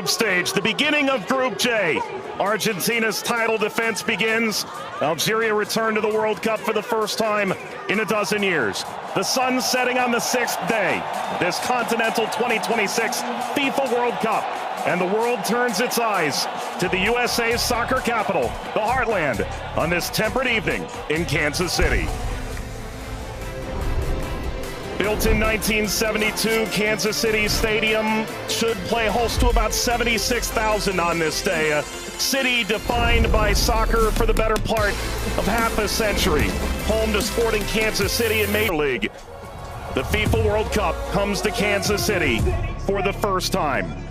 stage, the beginning of Group J. Argentina's title defense begins. Algeria returned to the World Cup for the first time in a dozen years. The sun's setting on the 6th day, this Continental 2026 FIFA World Cup. And the world turns its eyes to the USA's soccer capital, the Heartland, on this temperate evening in Kansas City. Built in 1972, Kansas City Stadium should play host to about 76,000 on this day. A city defined by soccer for the better part of half a century. Home to Sporting Kansas City in Major League. The FIFA World Cup comes to Kansas City for the first time.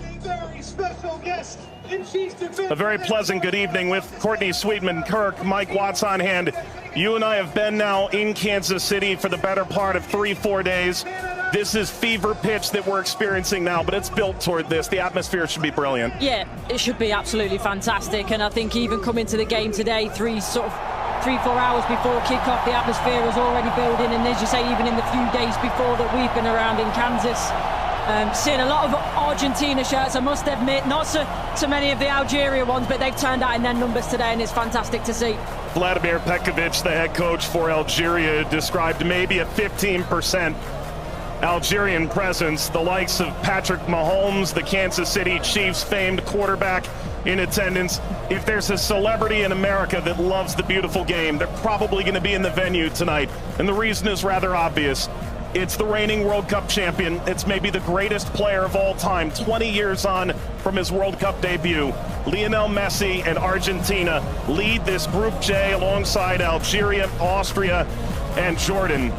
A very pleasant good evening with Courtney Sweetman-Kirk, Mike Watts on hand. You and I have been now in Kansas City for the better part of 3-4 days. This is fever pitch that we're experiencing now, but it's built toward this. The atmosphere should be brilliant. Yeah, it should be absolutely fantastic. And I think even coming to the game today, 3-4 hours before kickoff, the atmosphere was already building. And as you say, even in the few days before that we've been around in Kansas, seeing a lot of Argentina shirts, I must admit, not so many of the Algeria ones, but they've turned out in their numbers today, and it's fantastic to see. Vladimir Pekovic, the head coach for Algeria, described maybe a 15% Algerian presence. The likes of Patrick Mahomes, the Kansas City Chiefs famed quarterback, in attendance. If there's a celebrity in America that loves the beautiful game, they're probably going to be in the venue tonight. And the reason is rather obvious. It's the reigning World Cup champion. It's maybe the greatest player of all time, 20 years on from his World Cup debut. Lionel Messi and Argentina lead this Group J alongside Algeria, Austria, and Jordan.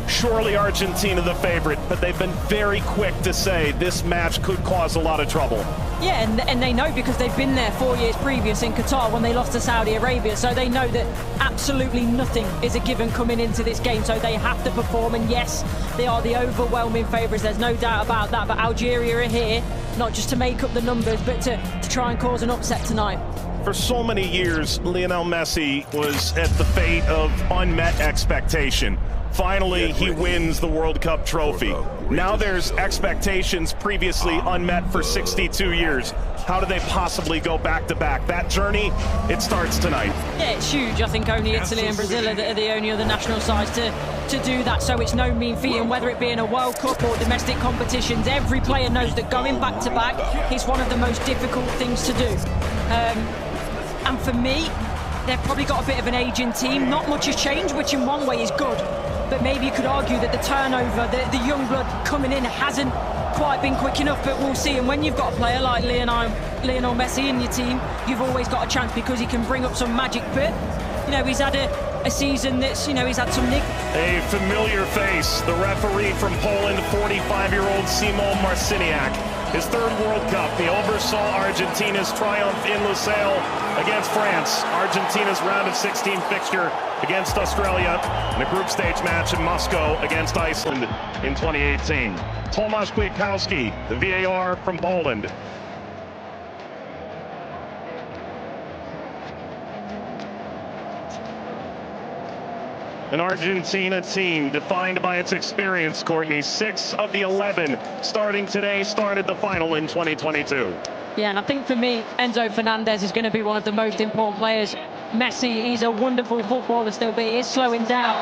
Surely Argentina the favorite, but they've been very quick to say this match could cause a lot of trouble. Yeah, and they know because they've been there 4 years previous in Qatar when they lost to Saudi Arabia, so they know that absolutely nothing is a given coming into this game, so they have to perform. And yes, they are the overwhelming favourites, there's no doubt about that, but Algeria are here not just to make up the numbers, but to try and cause an upset tonight. For so many years, Lionel Messi was at the fate of unmet expectation. Finally, he wins the World Cup trophy. Now there's expectations previously unmet for 62 years. How do they possibly go back-to-back? That journey, it starts tonight. Yeah, it's huge. I think only Italy and Brazil are the only other national sides to do that, so it's no mean feat. And whether it be in a World Cup or domestic competitions, every player knows that going back-to-back is one of the most difficult things to do. And for me, they've probably got a bit of an aging team. Not much has changed, which in one way is good. But maybe you could argue that the turnover, the young blood coming in hasn't quite been quick enough, but we'll see. And when you've got a player like Lionel Messi in your team, you've always got a chance because he can bring up some magic. But, you know, he's had a season that's, you know, he's had some nick. A familiar face, the referee from Poland, 45-year-old Szymon Marciniak. His third World Cup, he oversaw Argentina's triumph in Lusail against France. Argentina's round of 16 fixture against Australia in a group stage match in Moscow against Iceland in 2018. Tomasz Kwiatkowski, the VAR from Poland. An Argentina team defined by its experience, Courtney. 6 of the 11 starting today started the final in 2022. Yeah, and I think for me, Enzo Fernandez is going to be one of the most important players. Messi, he's a wonderful footballer still, but he is slowing down.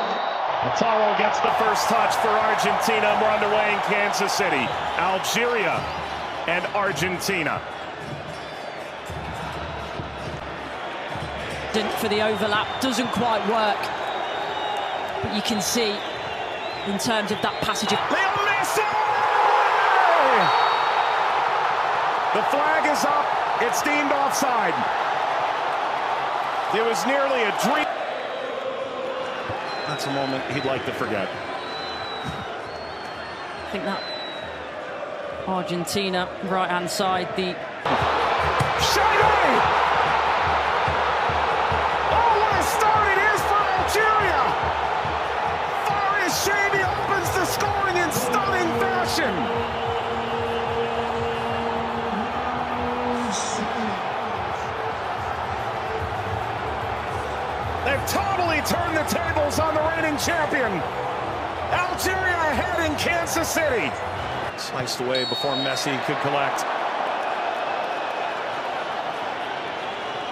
Lautaro gets the first touch for Argentina. We're underway in Kansas City. Algeria and Argentina. For the overlap, doesn't quite work. But you can see, in terms of that passage of... Lionel Messi! The flag is up. It's deemed offside. It was nearly a dream. That's a moment he'd like to forget. I think that Argentina, right-hand side, the... Shady! Oh, what a start it is for Algeria! Shady opens the scoring in stunning fashion. They've totally turned the tables on the reigning champion. Algeria ahead in Kansas City. Sliced away before Messi could collect.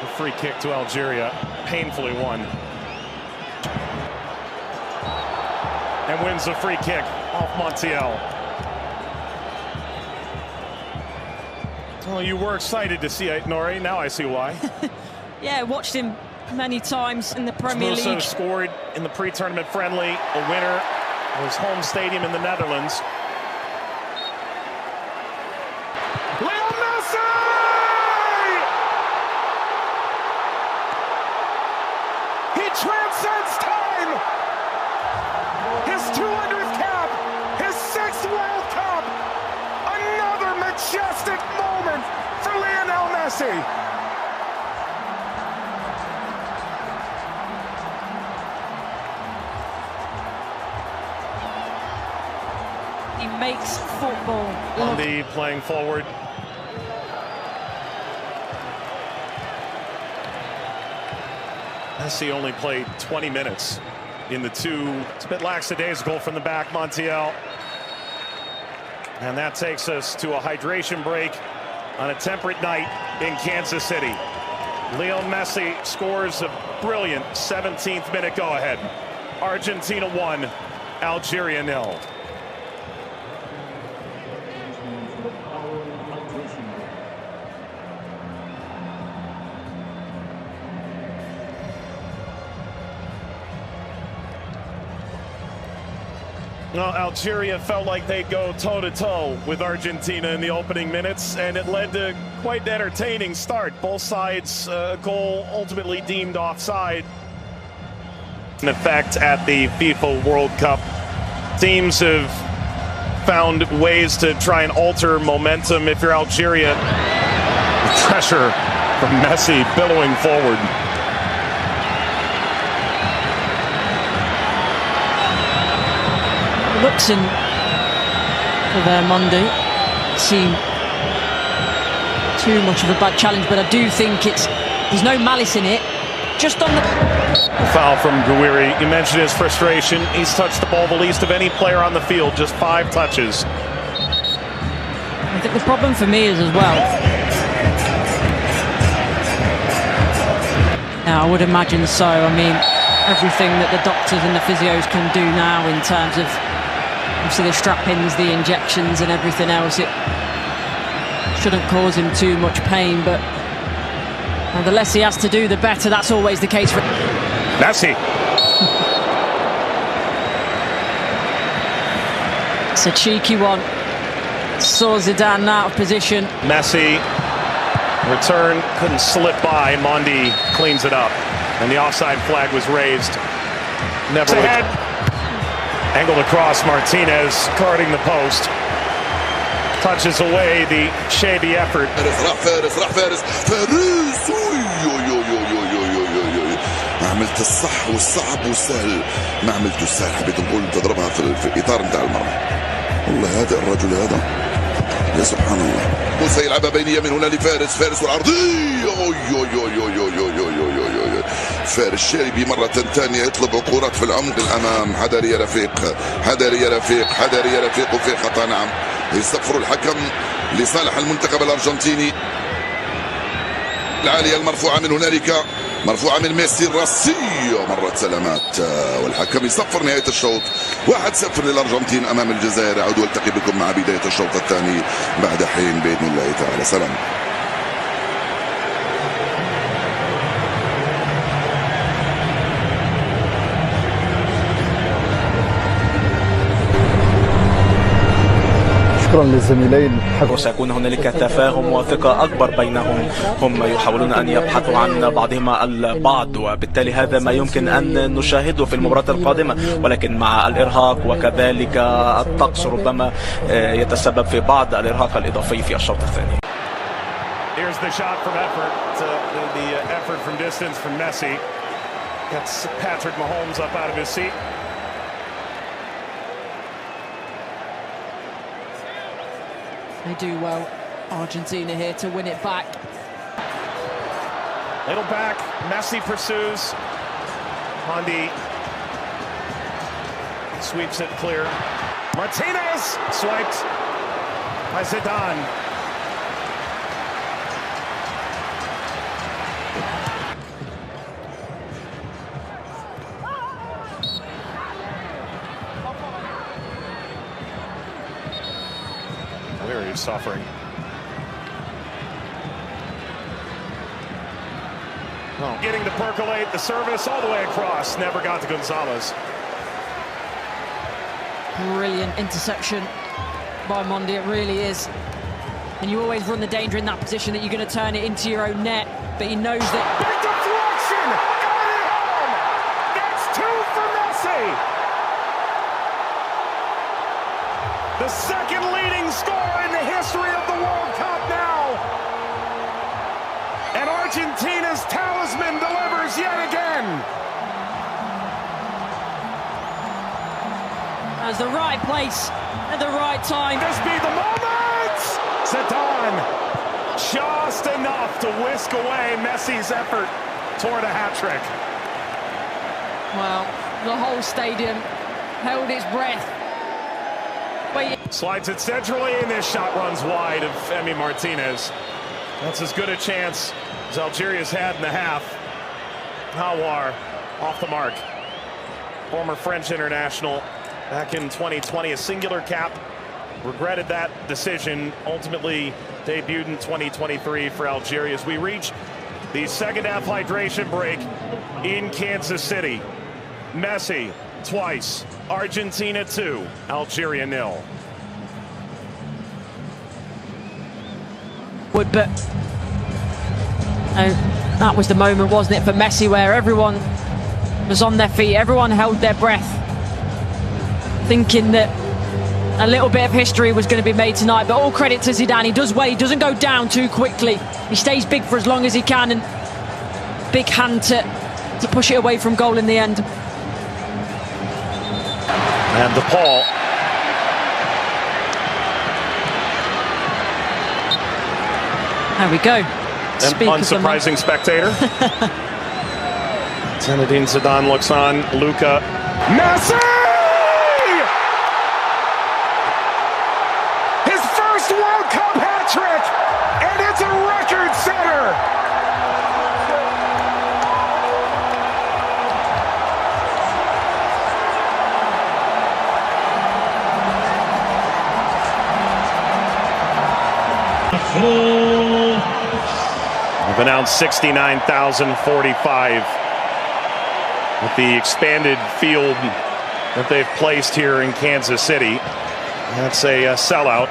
A free kick to Algeria, painfully won. And wins the free kick off Montiel. Well, you were excited to see it, Nori. Now I see why. Yeah, watched him many times in the Premier Also League. scored in the pre-tournament friendly, a winner of his home stadium in the Netherlands. Lionel Messi! He transcends time! His 200th cap, his 6th World Cup, another majestic moment for Lionel Messi. He makes football. Andy playing forward. Messi only played 20 minutes in the two. It's a bit lackadaisical from the back, Montiel. And that takes us to a hydration break on a temperate night in Kansas City. Lionel Messi scores a brilliant 17th minute go-ahead. Argentina 1, Algeria 0. Well, Algeria felt like they'd go toe-to-toe with Argentina in the opening minutes, and it led to quite an entertaining start. Both sides, a goal ultimately deemed offside. In effect at the FIFA World Cup, teams have found ways to try and alter momentum. If you're Algeria, pressure from Messi billowing forward. Luxon for their Monday. Seemed too much of a bad challenge, but I do think there's no malice in it. Just on the foul from Gouiri. You mentioned his frustration. He's touched the ball the least of any player on the field, just 5 touches. I think the problem for me is as well. Now, I would imagine so. I mean, everything that the doctors and the physios can do now in terms of obviously the strap-ins, the injections and everything else, it shouldn't cause him too much pain, but the less he has to do, the better. That's always the case for Messi. It's a cheeky one. Saw Zidane out of position. Messi, return, couldn't slip by. Mondi cleans it up, and the offside flag was raised. Never ahead. Angled across, Martinez guarding the post. Touches away the shabby effort. ما عملت الصح والصعب والسهل، ما عملت السهل، حبيت نقول تضربها في الاطار نتاع المرمى. والله هذا الرجل هذا يا سبحان الله. موسى يلعبها بينيه من هنا لفارس، فارس والعرضيه. فارس شاربي مرة ثانية يطلب كرات في العمق الأمام. حذر يا رفيق، حذر يا رفيق، حذر يا رفيق، وفي خطأ. نعم، يصفر الحكم لصالح المنتخب الأرجنتيني. العالية المرفوعة من هنالك، مرفوعة من ميسي الراسية، مرت سلامات، والحكم يصفر نهاية الشوط. 1-0 للأرجنتين أمام الجزائر. أعود والتقي بكم مع بداية الشوط الثاني بعد حين بإذن الله تعالى. سلام. شكرا للزميلين. وسيكون هنالك تفاهم وثقة أكبر بينهم. هم يحاولون أن يبحثوا عن بعضهما البعض، وبالتالي هذا ما يمكن أن نشاهده في المباراة القادمة، ولكن مع الإرهاق وكذلك الطقس ربما يتسبب في بعض الإرهاق الإضافي في الشوط الثاني. Here's the shot from effort. The effort from distance from Messi. Gets Patrick Mahomes up out of his seat. They do well, Argentina here, to win it back. Little back, Messi pursues. Mondi sweeps it clear. Martinez swiped by Zidane. suffering. Oh. Getting to percolate the service all the way across. Never got to Gonzalez. Brilliant interception by Mondi, it really is. And you always run the danger in that position that you're going to turn it into your own net, but he knows that. Big deflection! Got it home! That's 2 for Messi! The second leading scorer in the history of the World Cup now! And Argentina's talisman delivers yet again! That's the right place at the right time. This be the moment! Zidane, just enough to whisk away Messi's effort toward a hat-trick. Well, the whole stadium held its breath. Slides it centrally, and this shot runs wide of Emi Martinez. That's as good a chance as Algeria's had in the half. Hawar off the mark. Former French international back in 2020, a singular cap. Regretted that decision. Ultimately debuted in 2023 for Algeria as we reach the second half hydration break in Kansas City. Messi twice. Argentina 2, Algeria 0. But that was the moment, wasn't it, for Messi, where everyone was on their feet, everyone held their breath, thinking that a little bit of history was going to be made tonight. But all credit to Zidane. He does well. He doesn't go down too quickly. He stays big for as long as he can, and big hand to push it away from goal in the end. And DePaul. There we go. An unsurprising spectator. Zinedine Zidane looks on. Luka. Messi! His first World Cup hat-trick! And it's a record setter! We've announced 69,045 with the expanded field that they've placed here in Kansas City. That's a sellout.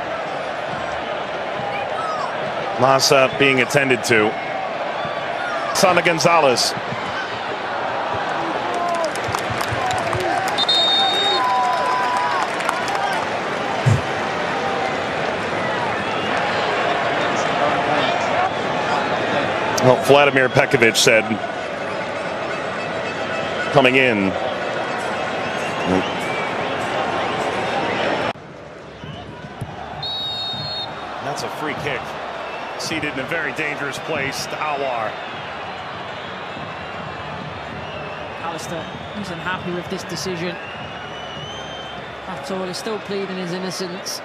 Massa being attended to. Sana Gonzalez. Well, Vladimir Pekovic said coming in. That's a free kick. Seated in a very dangerous place to Hawar. Alistair isn't happy with this decision at all. He's still pleading his innocence.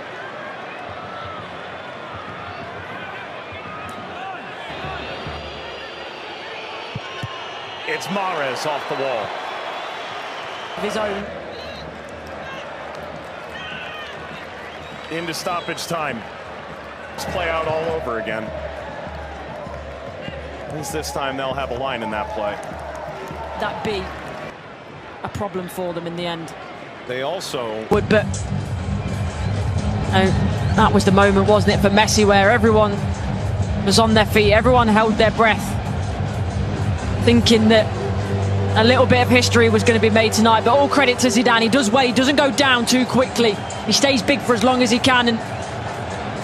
It's Mahrez off the wall. Of his own. Into stoppage time. Let's play out all over again. At least this time they'll have a line in that play. That be a problem for them in the end. They also But that was the moment, wasn't it, for Messi, where everyone was on their feet, everyone held their breath, thinking that a little bit of history was going to be made tonight. But all credit to Zidane. He does well. He doesn't go down too quickly. He stays big for as long as he can, and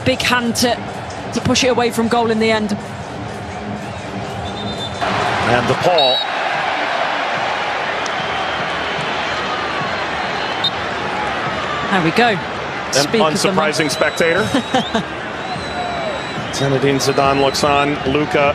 big hand to push it away from goal in the end. and DePaul. There we go. An unsurprising spectator. Zinedine Zidane looks on. Luka.